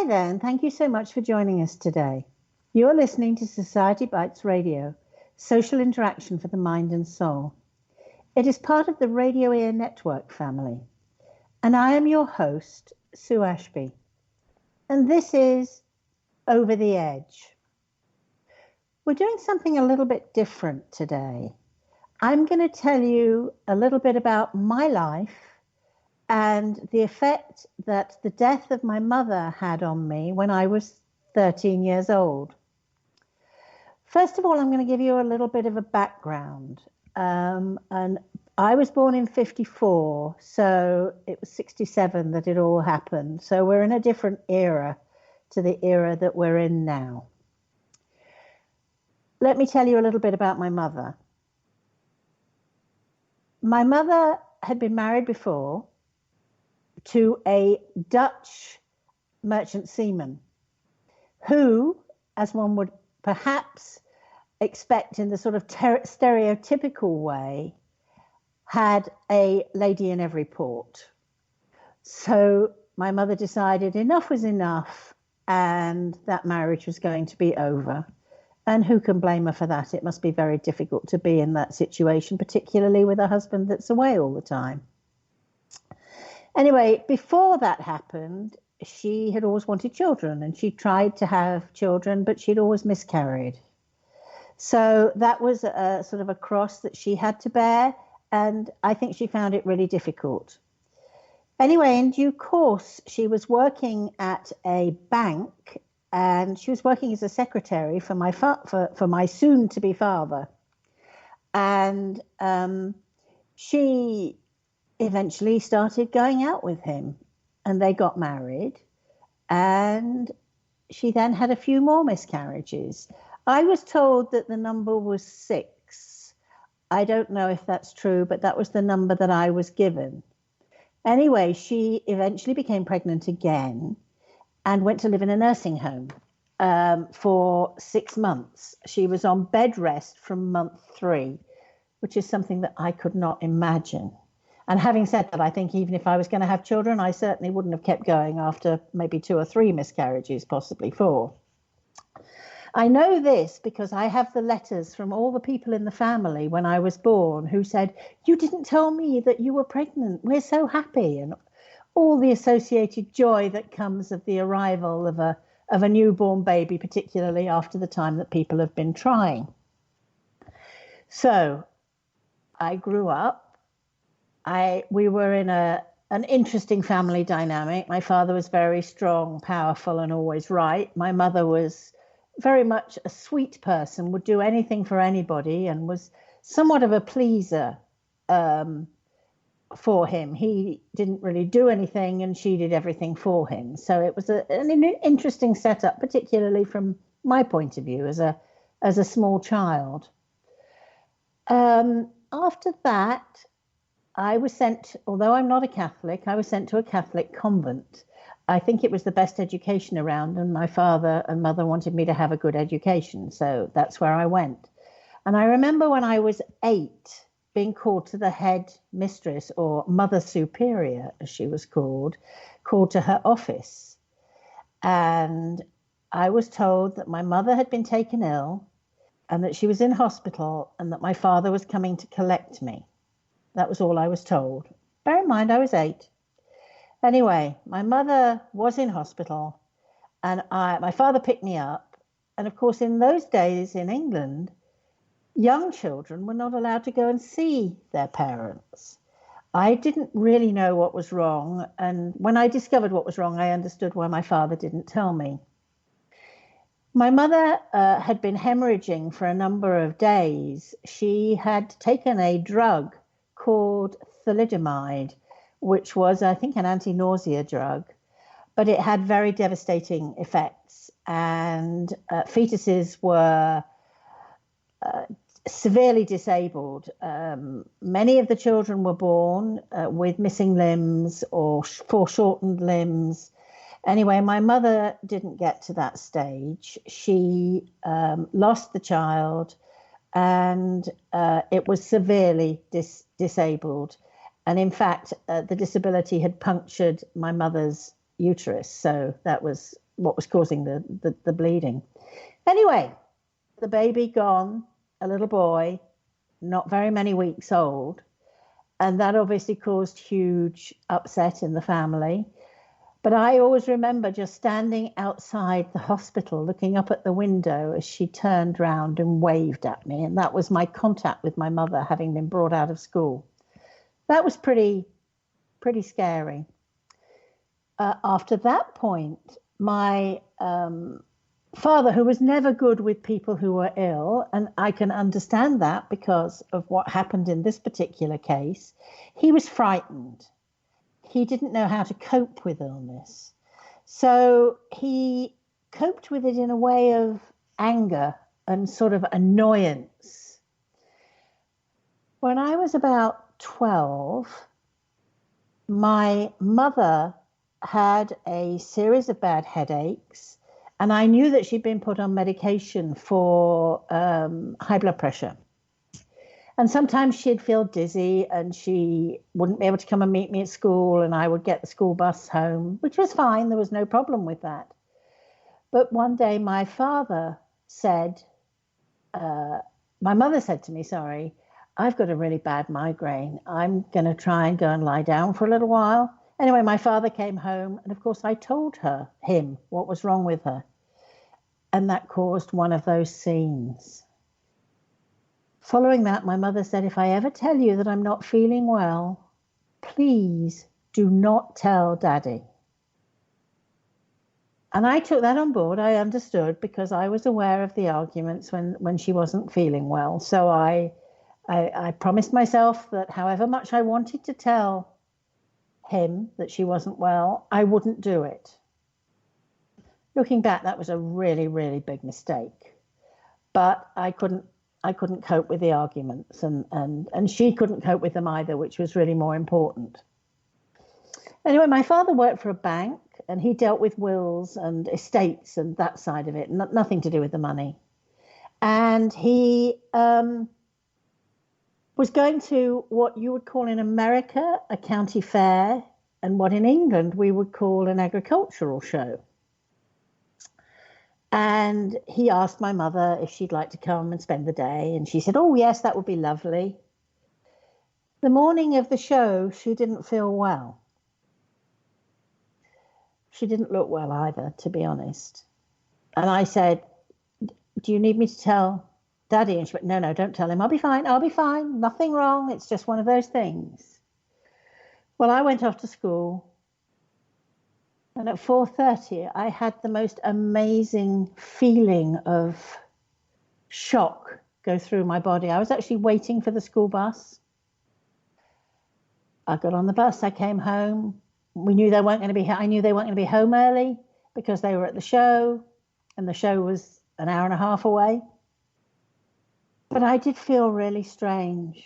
Hi there, and thank you so much for joining us today. You're listening to Society Bites Radio, social interaction for the mind and soul. It is part of the Radio Ear Network family, and I am your host, Sue Ashby. And this is Over the Edge. We're doing something a little bit different today. I'm going to tell you a little bit about my life and the effect that the death of my mother had on me when I was 13 years old. First of all, I'm going to give you a little bit of a background. And I was born in 54, so it was 67 that it all happened. So we're in a different era to the era that we're in now. Let me tell you a little bit about my mother. My mother had been married before to a Dutch merchant seaman who, as one would perhaps expect in the sort of stereotypical way, had a lady in every port. So my mother decided enough was enough and that marriage was going to be over. And who can blame her for that? It must be very difficult to be in that situation, particularly with a husband that's away all the time. Anyway, before that happened, she had always wanted children and she tried to have children, but she'd always miscarried. So that was a sort of a cross that she had to bear. And I think she found it really difficult. Anyway, in due course, she was working at a bank and she was working as a secretary for my soon-to-be father. And she eventually started going out with him and they got married. And she then had a few more miscarriages. I was told that the number was 6. I don't know if that's true, but that was the number that I was given. Anyway, she eventually became pregnant again and went to live in a nursing home for 6 months. She was on bed rest from month 3, which is something that I could not imagine. And having said that, I think even if I was going to have children, I certainly wouldn't have kept going after maybe 2 or 3 miscarriages, possibly 4. I know this because I have the letters from all the people in the family when I was born who said, "You didn't tell me that you were pregnant. We're so happy." And all the associated joy that comes of the arrival of a newborn baby, particularly after the time that people have been trying. So I grew up. We were in an interesting family dynamic. My father was very strong, powerful, and always right. My mother was very much a sweet person, would do anything for anybody, and was somewhat of a pleaser for him. He didn't really do anything, and she did everything for him. So it was an interesting setup, particularly from my point of view as a small child. After that, I was sent, although I'm not a Catholic, I was sent to a Catholic convent. I think it was the best education around, and my father and mother wanted me to have a good education, so that's where I went. And I remember when I was 8 being called to the head mistress, or mother superior as she was called to her office. And I was told that my mother had been taken ill and that she was in hospital and that my father was coming to collect me. That was all I was told. Bear in mind, I was 8. Anyway, my mother was in hospital and my father picked me up. And of course, in those days in England, young children were not allowed to go and see their parents. I didn't really know what was wrong. And when I discovered what was wrong, I understood why my father didn't tell me. My mother had been hemorrhaging for a number of days. She had taken a drug called thalidomide, which was, I think, an anti-nausea drug, but it had very devastating effects. And fetuses were severely disabled. Many of the children were born with missing limbs or foreshortened limbs. Anyway, my mother didn't get to that stage. She lost the child and it was severely disabled. And in fact, the disability had punctured my mother's uterus. So that was what was causing the bleeding. Anyway, the baby gone, a little boy, not very many weeks old. And that obviously caused huge upset in the family. But I always remember just standing outside the hospital, looking up at the window as she turned round and waved at me. And that was my contact with my mother, having been brought out of school. That was pretty scary. After that point, my father, who was never good with people who were ill, and I can understand that because of what happened in this particular case, he was frightened. He didn't know how to cope with illness. So he coped with it in a way of anger and sort of annoyance. When I was about 12, my mother had a series of bad headaches, and I knew that she'd been put on medication for high blood pressure. And sometimes she'd feel dizzy and she wouldn't be able to come and meet me at school, and I would get the school bus home, which was fine. There was no problem with that. But one day my father said, my mother said to me, sorry, I've got a really bad migraine. I'm going to try and go and lie down for a little while. Anyway, my father came home, and of course I told him what was wrong with her. And that caused one of those scenes. Following that, my mother said, if I ever tell you that I'm not feeling well, please do not tell Daddy. And I took that on board. I understood, because I was aware of the arguments when she wasn't feeling well. So I promised myself that however much I wanted to tell him that she wasn't well, I wouldn't do it. Looking back, that was a really, really big mistake. But I couldn't cope with the arguments, and she couldn't cope with them either, which was really more important. Anyway, my father worked for a bank, and he dealt with wills and estates and that side of it, nothing to do with the money. And he was going to what you would call in America a county fair, and what in England we would call an agricultural show. And he asked my mother if she'd like to come and spend the day. And she said, oh, yes, that would be lovely. The morning of the show, she didn't feel well. She didn't look well either, to be honest. And I said, do you need me to tell Daddy? And she went, no, don't tell him. I'll be fine. Nothing wrong. It's just one of those things. Well, I went off to school. And at 4:30, I had the most amazing feeling of shock go through my body. I was actually waiting for the school bus. I got on the bus. I came home. I knew they weren't going to be home early because they were at the show, and the show was an hour and a half away. But I did feel really strange.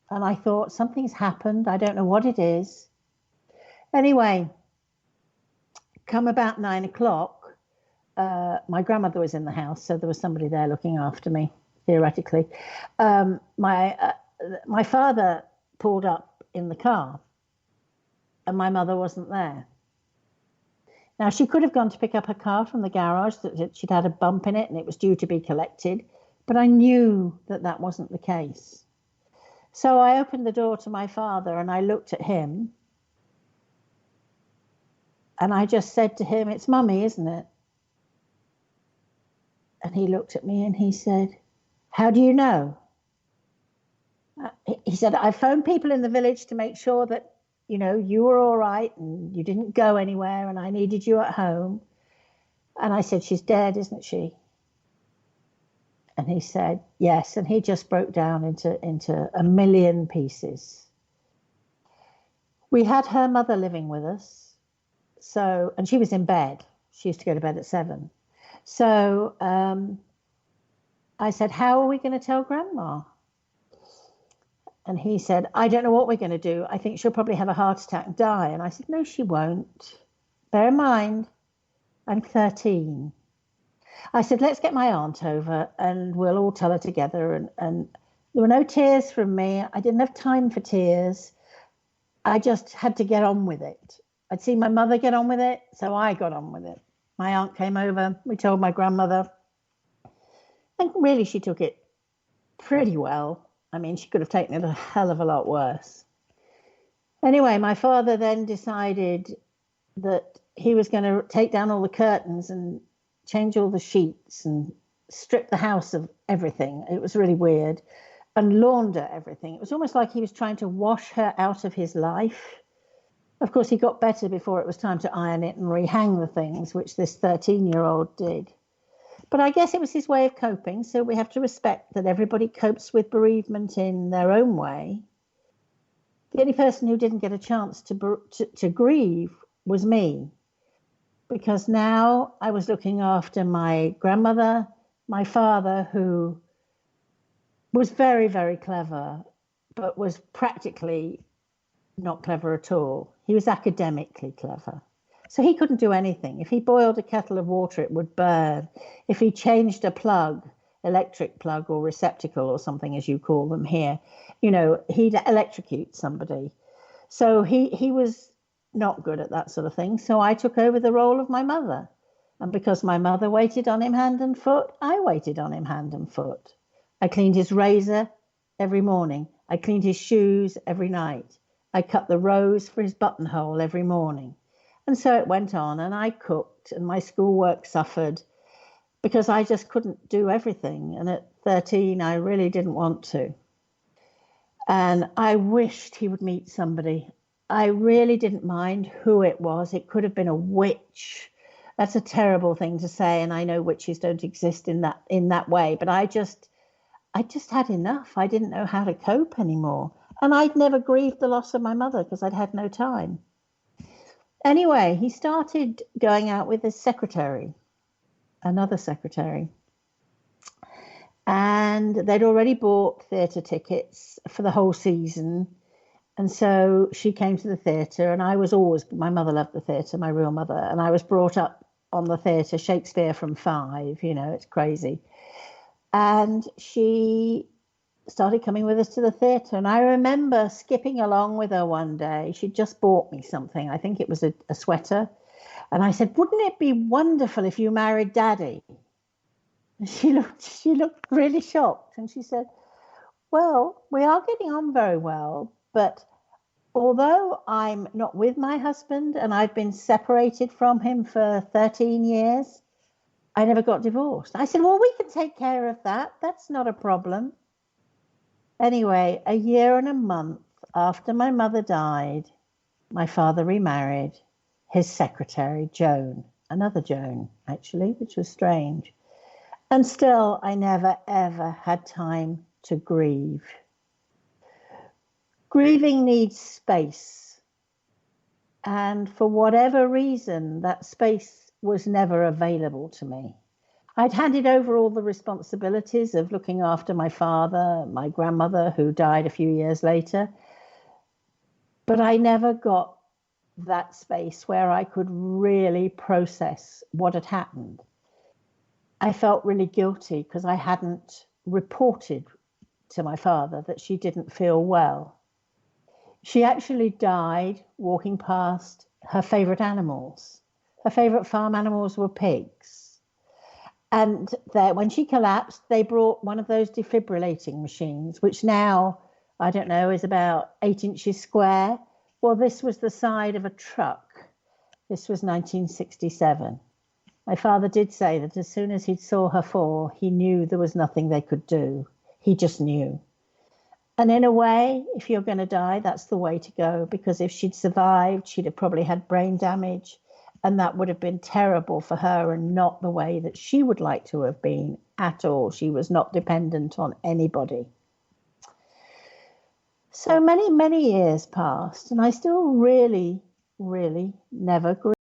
And I thought, something's happened. I don't know what it is. Anyway, come about 9 o'clock, my grandmother was in the house, so there was somebody there looking after me, theoretically. My father pulled up in the car, and my mother wasn't there. Now, she could have gone to pick up her car from the garage, that she'd had a bump in it and it was due to be collected, but I knew that that wasn't the case. So I opened the door to my father and I looked at him. And I just said to him, it's Mummy, isn't it? And he looked at me and he said, how do you know? He said, I phoned people in the village to make sure that, you were all right and you didn't go anywhere and I needed you at home. And I said, she's dead, isn't she? And he said, yes. And he just broke down into a million pieces. We had her mother living with us. So, and she was in bed. She used to go to bed at 7. So I said, how are we going to tell Grandma? And he said, I don't know what we're going to do. I think she'll probably have a heart attack and die. And I said, no, she won't. Bear in mind, I'm 13. I said, let's get my aunt over and we'll all tell her together. And there were no tears from me. I didn't have time for tears. I just had to get on with it. I'd seen my mother get on with it, so I got on with it. My aunt came over. We told my grandmother. And really, she took it pretty well. I mean, she could have taken it a hell of a lot worse. Anyway, my father then decided that he was going to take down all the curtains and change all the sheets and strip the house of everything. It was really weird. And launder everything. It was almost like he was trying to wash her out of his life. Of course, he got better before it was time to iron it and rehang the things, which this 13-year-old did. But I guess it was his way of coping, so we have to respect that everybody copes with bereavement in their own way. The only person who didn't get a chance to grieve was me, because now I was looking after my grandmother, my father, who was very, very clever, but was practically not clever at all. He was academically clever. So he couldn't do anything. If he boiled a kettle of water, it would burn. If he changed a plug, electric plug or receptacle or something, as you call them here, he'd electrocute somebody. So he was not good at that sort of thing. So I took over the role of my mother. And because my mother waited on him hand and foot, I waited on him hand and foot. I cleaned his razor every morning. I cleaned his shoes every night. I cut the rose for his buttonhole every morning. And so it went on, and I cooked, and my schoolwork suffered because I just couldn't do everything. And at 13, I really didn't want to. And I wished he would meet somebody. I really didn't mind who it was. It could have been a witch. That's a terrible thing to say, and I know witches don't exist in that way, but I just had enough. I didn't know how to cope anymore. And I'd never grieved the loss of my mother because I'd had no time. Anyway, he started going out with his secretary, another secretary. And they'd already bought theatre tickets for the whole season. And so she came to the theatre, and my mother loved the theatre, my real mother, and I was brought up on the theatre, Shakespeare from 5, it's crazy. And she started coming with us to the theatre. And I remember skipping along with her one day. She'd just bought me something. I think it was a sweater. And I said, "Wouldn't it be wonderful if you married Daddy?" And she looked really shocked. And she said, "Well, we are getting on very well. But although I'm not with my husband and I've been separated from him for 13 years, I never got divorced." I said, "Well, we can take care of that. That's not a problem." Anyway, a year and a month after my mother died, my father remarried his secretary, Joan, another Joan, actually, which was strange. And still, I never, ever had time to grieve. Grieving needs space. And for whatever reason, that space was never available to me. I'd handed over all the responsibilities of looking after my father, my grandmother, who died a few years later. But I never got that space where I could really process what had happened. I felt really guilty because I hadn't reported to my father that she didn't feel well. She actually died walking past her favorite animals. Her favorite farm animals were pigs. And when she collapsed, they brought one of those defibrillating machines, which now, I don't know, is about 8 inches square. Well, this was the side of a truck. This was 1967. My father did say that as soon as he saw her fall, he knew there was nothing they could do. He just knew. And in a way, if you're going to die, that's the way to go, because if she'd survived, she'd have probably had brain damage. And that would have been terrible for her and not the way that she would like to have been at all. She was not dependent on anybody. So many, many years passed, and I still really, really never grew.